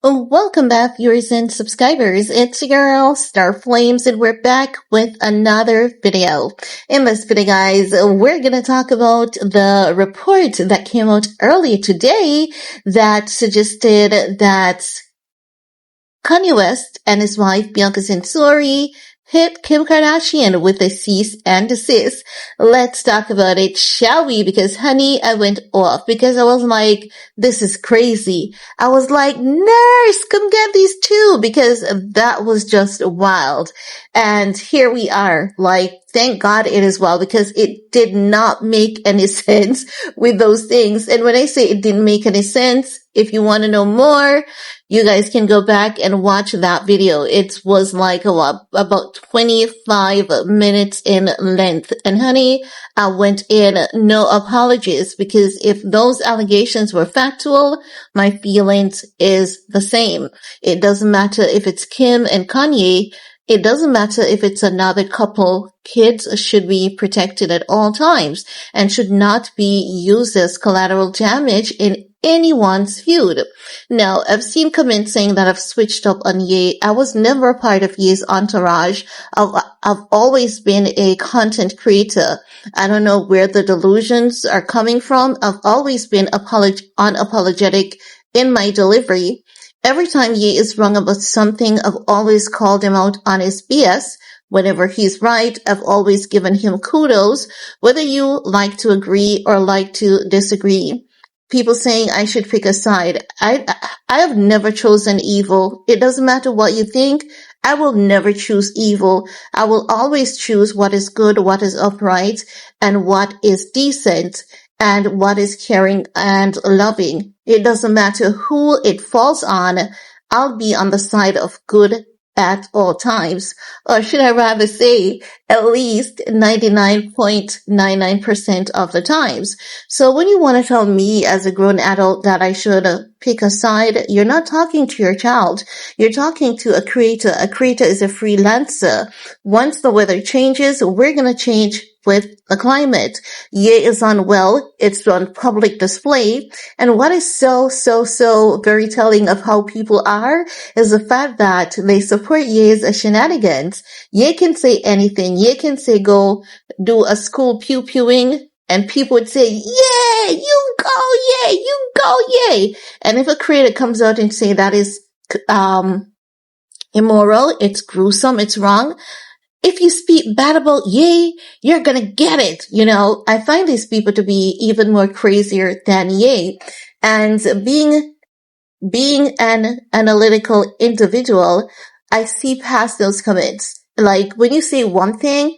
Welcome back, viewers and subscribers. It's your girl, Star Flames, and we're back with another video. In this video, guys, we're gonna talk about the report that came out earlier today that suggested that Kanye West and his wife, Bianca Censori, hit Kim Kardashian with a cease and desist. Let's talk about it, shall we? Because honey, I went off because I was like, this is crazy. I was like, nurse, come get these two, because that was just wild. And here we are, like, thank God it is wild, because it did not make any sense with those things. And when I say it didn't make any sense, if you want to know more, you guys can go back and watch that video. It was like about 25 minutes in length. And honey, I went in no apologies, because if those allegations were factual, my feelings is the same. It doesn't matter if it's Kim and Kanye. It doesn't matter if it's another couple. Kids should be protected at all times and should not be used as collateral damage in anyone's feud. Now, I've seen comments saying that I've switched up on Ye. I was never a part of Ye's entourage. I've always been a content creator. I don't know where the delusions are coming from. I've always been unapologetic in my delivery. Every time Ye is wrong about something, I've always called him out on his BS. Whenever he's right, I've always given him kudos, whether you like to agree or like to disagree. People saying I should pick a side. I have never chosen evil. It doesn't matter what you think. I will never choose evil. I will always choose what is good, what is upright, and what is decent, and what is caring and loving. It doesn't matter who it falls on. I'll be on the side of good at all times. Or should I rather say, at least 99.99% of the times. So when you want to tell me as a grown adult that I should pick a side, you're not talking to your child. You're talking to a creator. A creator is a freelancer. Once the weather changes, we're going to change with the climate. Ye is Unwell. It's on public display. And what is so very telling of how people are is the fact that they support Ye's shenanigans. Ye can say anything. Ye can say go do a school pew-pewing, and people would say, yeah, you go, yeah, you go, yay. And if a creator comes out and say that is immoral, it's gruesome, it's wrong, if you speak bad about Ye, you're gonna get it. You know, I find these people to be even more crazier than Ye. And being an analytical individual, I see past those comments. Like, when you say one thing,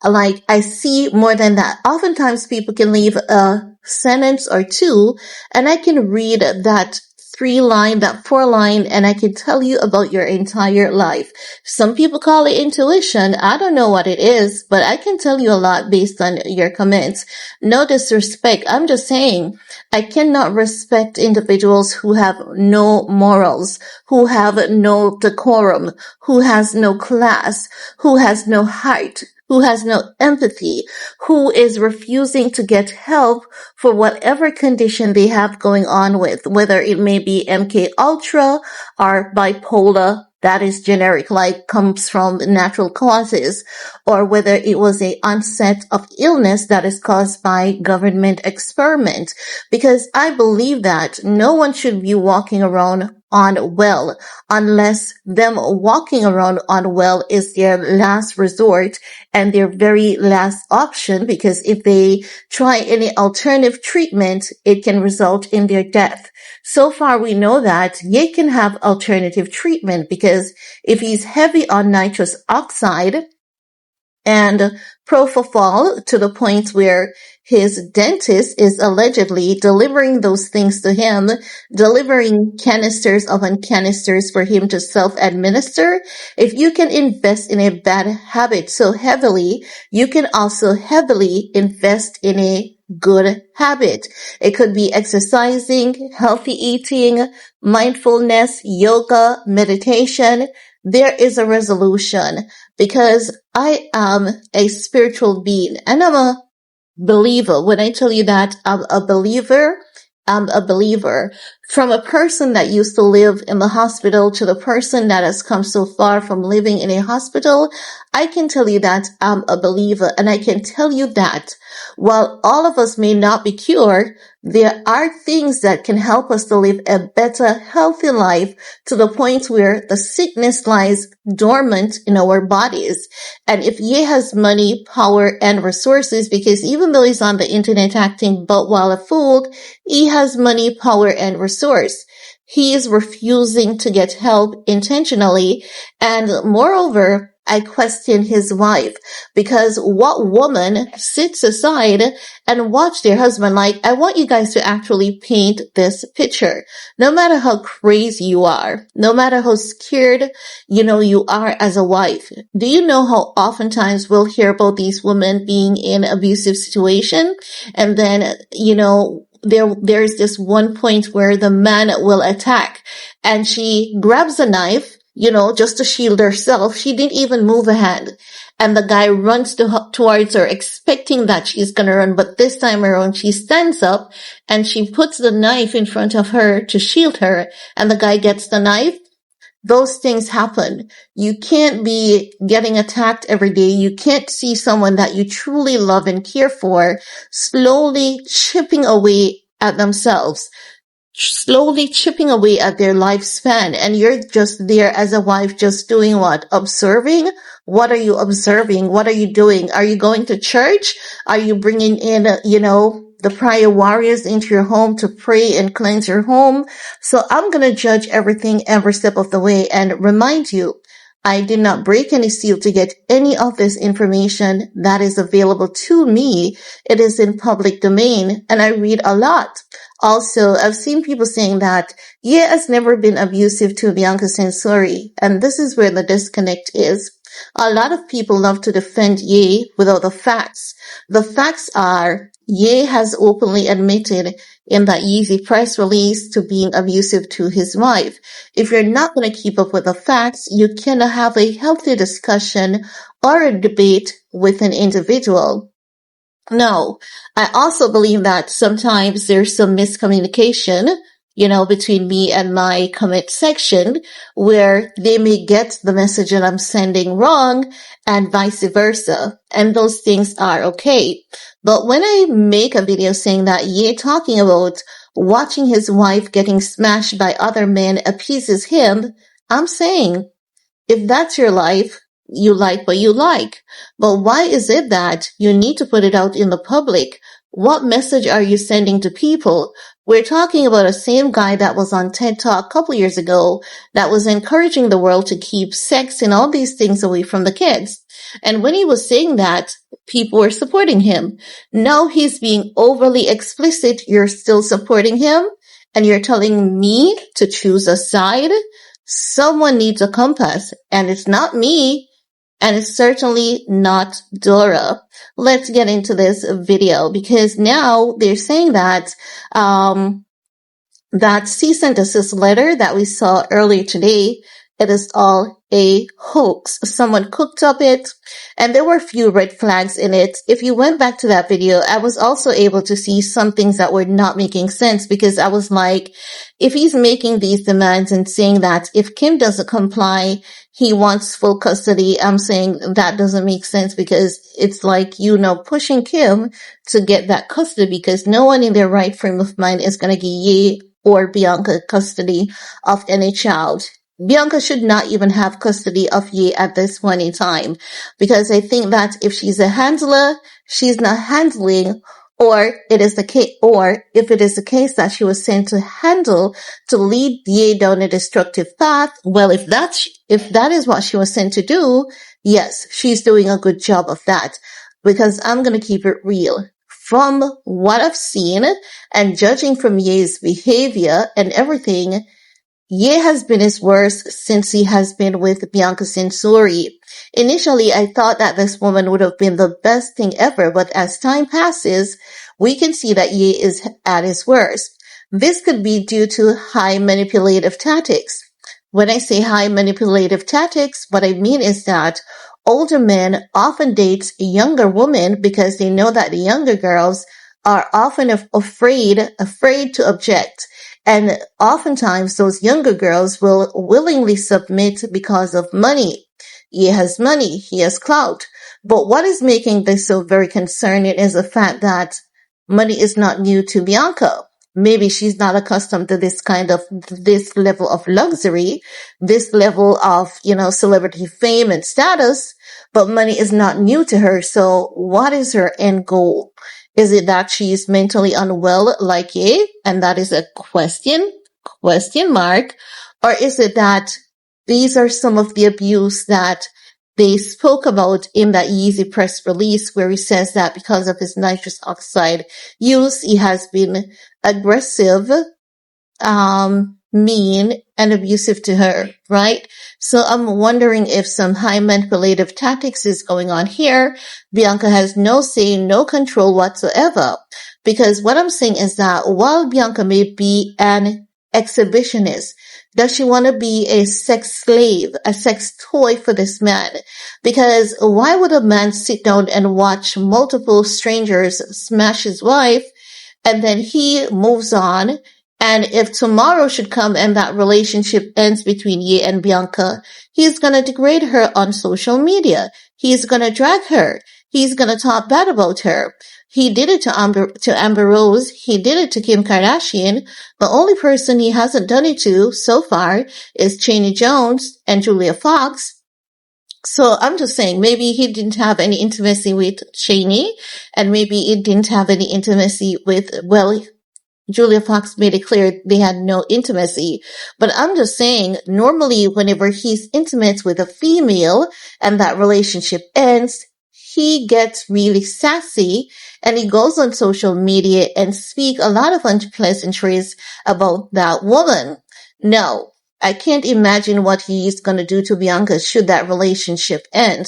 like, I see more than that. Oftentimes people can leave a sentence or two, and I can read that 3-line, that 4-line, and I can tell you about your entire life. Some people call it intuition. I don't know what it is, but I can tell you a lot based on your comments. No disrespect. I'm just saying, I cannot respect individuals who have no morals, who have no decorum, who has no class, who has no heart, who has no empathy, who is refusing to get help for whatever condition they have going on with, whether it may be MK Ultra or bipolar, that is generic, like comes from natural causes, or whether it was a onset of illness that is caused by government experiment. Because I believe that no one should be walking around unwell unless them walking around unwell is their last resort and their very last option, because if they try any alternative treatment, it can result in their death. So far, we know that Ye can have alternative treatment, because if he's heavy on nitrous oxide and propofol to the point where his dentist is allegedly delivering those things to him, delivering canisters upon canisters for him to self-administer. If you can invest in a bad habit so heavily, you can also heavily invest in a good habit. It could be exercising, healthy eating, mindfulness, yoga, meditation. There is a resolution, because I am a spiritual being and I'm a believer. When I tell you that I'm a believer, I'm a believer. From a person that used to live in the hospital to the person that has come so far from living in a hospital, I can tell you that I'm a believer. And I can tell you that while all of us may not be cured, there are things that can help us to live a better, healthy life to the point where the sickness lies dormant in our bodies. And if Ye has money, power, and resources, because even though he's on the internet acting but while a fool, he has money, power, and resource. He is refusing to get help intentionally. And moreover, I question his wife, because what woman sits aside and watch their husband? Like, I want you guys to actually paint this picture. No matter how crazy you are, no matter how scared, you are as a wife. Do you know how oftentimes we'll hear about these women being in abusive situation? And then, there's this one point where the man will attack and she grabs a knife, just to shield herself. She didn't even move a hand. And the guy runs towards her expecting that she's going to run. But this time around, she stands up and she puts the knife in front of her to shield her. And the guy gets the knife. Those things happen. You can't be getting attacked every day. You can't see someone that you truly love and care for slowly chipping away at themselves, slowly chipping away at their lifespan. And you're just there as a wife, just doing what? Observing? What are you observing? What are you doing? Are you going to church? Are you bringing in, the prayer warriors into your home to pray and cleanse your home? So I'm going to judge everything every step of the way and remind you, I did not break any seal to get any of this information that is available to me. It is in public domain and I read a lot. Also, I've seen people saying that Ye has never been abusive to Bianca Censori, and this is where the disconnect is. A lot of people love to defend Ye without the facts. The facts are Ye has openly admitted in that Yeezy press release to being abusive to his wife. If you're not going to keep up with the facts, you cannot have a healthy discussion or a debate with an individual. No, I also believe that sometimes there's some miscommunication, between me and my comment section where they may get the message that I'm sending wrong and vice versa. And those things are okay. But when I make a video saying that Ye talking about watching his wife getting smashed by other men appeases him, I'm saying, if that's your life, you like what you like. But why is it that you need to put it out in the public? What message are you sending to people? We're talking about a same guy that was on TED Talk a couple years ago that was encouraging the world to keep sex and all these things away from the kids. And when he was saying that, people were supporting him. Now he's being overly explicit. You're still supporting him and you're telling me to choose a side. Someone needs a compass, and it's not me. And it's certainly not Dora. Let's get into this video because now they're saying that that cease and desist letter that we saw earlier today, it is all a hoax. Someone cooked up it, and there were a few red flags in it. If you went back to that video, I was also able to see some things that were not making sense because I was like, if he's making these demands and saying that if Kim doesn't comply, he wants full custody, I'm saying that doesn't make sense because it's like, pushing Kim to get that custody because no one in their right frame of mind is going to give Ye or Bianca custody of any child. Bianca should not even have custody of Ye at this point in time because I think that if she's a handler, she's not handling, or it is the case, or if it is the case that she was sent to handle to lead Ye down a destructive path, well, if that is what she was sent to do, yes, she's doing a good job of that because I'm going to keep it real. From what I've seen and judging from Ye's behavior and everything, Ye has been his worst since he has been with Bianca Censori. Initially, I thought that this woman would have been the best thing ever, but as time passes, we can see that Ye is at his worst. This could be due to high manipulative tactics. When I say high manipulative tactics, what I mean is that older men often date younger women because they know that the younger girls are often afraid to object. And oftentimes those younger girls will willingly submit because of money. He has money, he has clout. But what is making this so very concerning is the fact that money is not new to Bianca. Maybe she's not accustomed to this level of luxury, this level of, celebrity fame and status, but money is not new to her. So what is her end goal? Is it that she's mentally unwell like Ye? And that is a question mark. Or is it that these are some of the abuse that they spoke about in that Yeezy press release where he says that because of his nitrous oxide use, he has been aggressive, mean, and abusive to her, right? So I'm wondering if some high manipulative tactics is going on here. Bianca has no say, no control whatsoever. Because what I'm saying is that while Bianca may be an exhibitionist, does she want to be a sex slave, a sex toy for this man? Because why would a man sit down and watch multiple strangers smash his wife and then he moves on? And if tomorrow should come and that relationship ends between Ye and Bianca, he's going to degrade her on social media. He's going to drag her. He's going to talk bad about her. He did it to Amber Rose. He did it to Kim Kardashian. The only person he hasn't done it to so far is Cheney Jones and Julia Fox. So I'm just saying, maybe he didn't have any intimacy with Cheney, and maybe he didn't have any intimacy with, Julia Fox made it clear they had no intimacy. But I'm just saying, normally whenever he's intimate with a female and that relationship ends, he gets really sassy and he goes on social media and speak a lot of unpleasantries about that woman. No, I can't imagine what he's going to do to Bianca should that relationship end.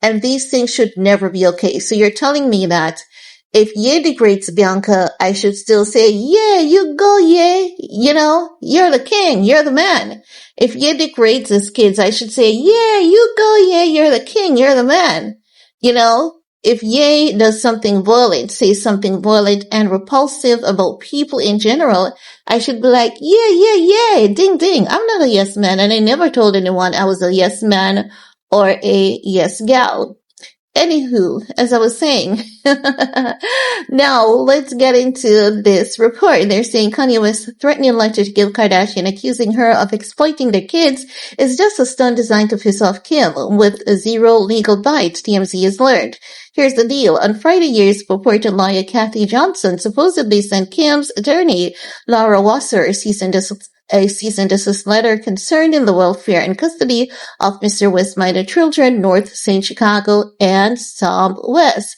And these things should never be okay. So you're telling me that if Ye degrades Bianca, I should still say, yeah, you go, Ye. You're the king. You're the man. If Ye degrades his kids, I should say, yeah, you go, Ye. You're the king. You're the man. If Ye does something violent, say something violent and repulsive about people in general, I should be like, yeah, ding, ding. I'm not a yes man, and I never told anyone I was a yes man or a yes gal. Anywho, as I was saying, now let's get into this report. They're saying Kanye West threatening letter to Kim Kardashian accusing her of exploiting their kids is just a stunt designed to piss off Kim with zero legal bites, TMZ has learned. Here's the deal. On Friday, year's purported lawyer Kathy Johnson supposedly sent Kim's attorney, Laura Wasser, a cease and desist letter concerning the welfare and custody of Mr. West's minor children, North St. Chicago and Sam West.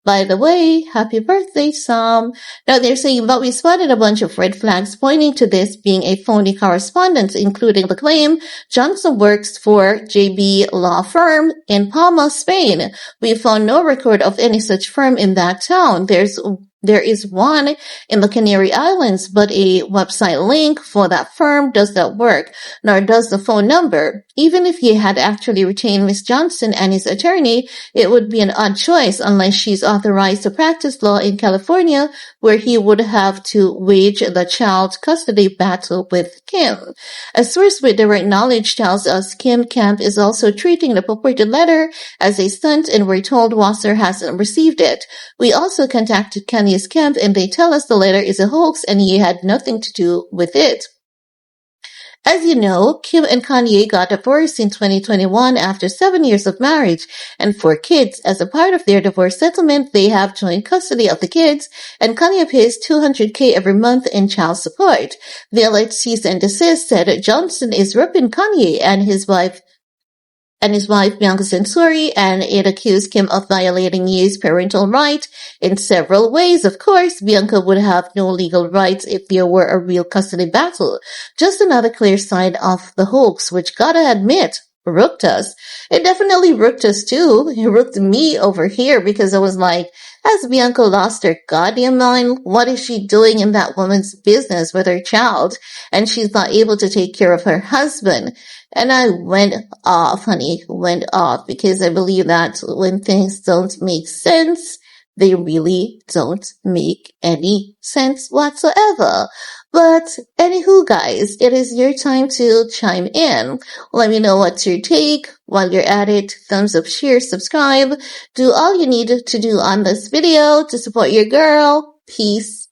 By the way, happy birthday, Sam. Now they're saying, but we spotted a bunch of red flags pointing to this being a phony correspondence, including the claim Johnson works for JB law firm in Palma, Spain. We found no record of any such firm in that town. There is one in the Canary Islands, but a website link for that firm does not work, nor does the phone number. Even if he had actually retained Miss Johnson and his attorney, it would be an odd choice unless she's authorized to practice law in California, where he would have to wage the child custody battle with Kim. A source with direct knowledge tells us Kim Camp is also treating the purported letter as a stunt, and we're told Wasser hasn't received it. We also contacted Kanye's camp, and they tell us the letter is a hoax and he had nothing to do with it. As you know, Kim and Kanye got divorced in 2021 after 7 years of marriage and 4 kids. As a part of their divorce settlement, they have joint custody of the kids, and Kanye pays $200K every month in child support. The alleged cease and desist said Johnson is ripping Kanye and his wife Bianca Censori, and it accused Kim of violating Ye's parental right in several ways. Of course, Bianca would have no legal rights if there were a real custody battle. Just another clear sign of the hoax, which gotta admit, rooked us. It definitely rooked us too. It rooked me over here because I was like, has Bianca lost her goddamn mind? What is she doing in that woman's business with her child? And she's not able to take care of her husband. And I went off, honey, because I believe that when things don't make sense, They really don't make any sense whatsoever. But anywho, guys, it is your time to chime in. Let me know what's your take. While you're at it, thumbs up, share, subscribe. Do all you need to do on this video to support your girl. Peace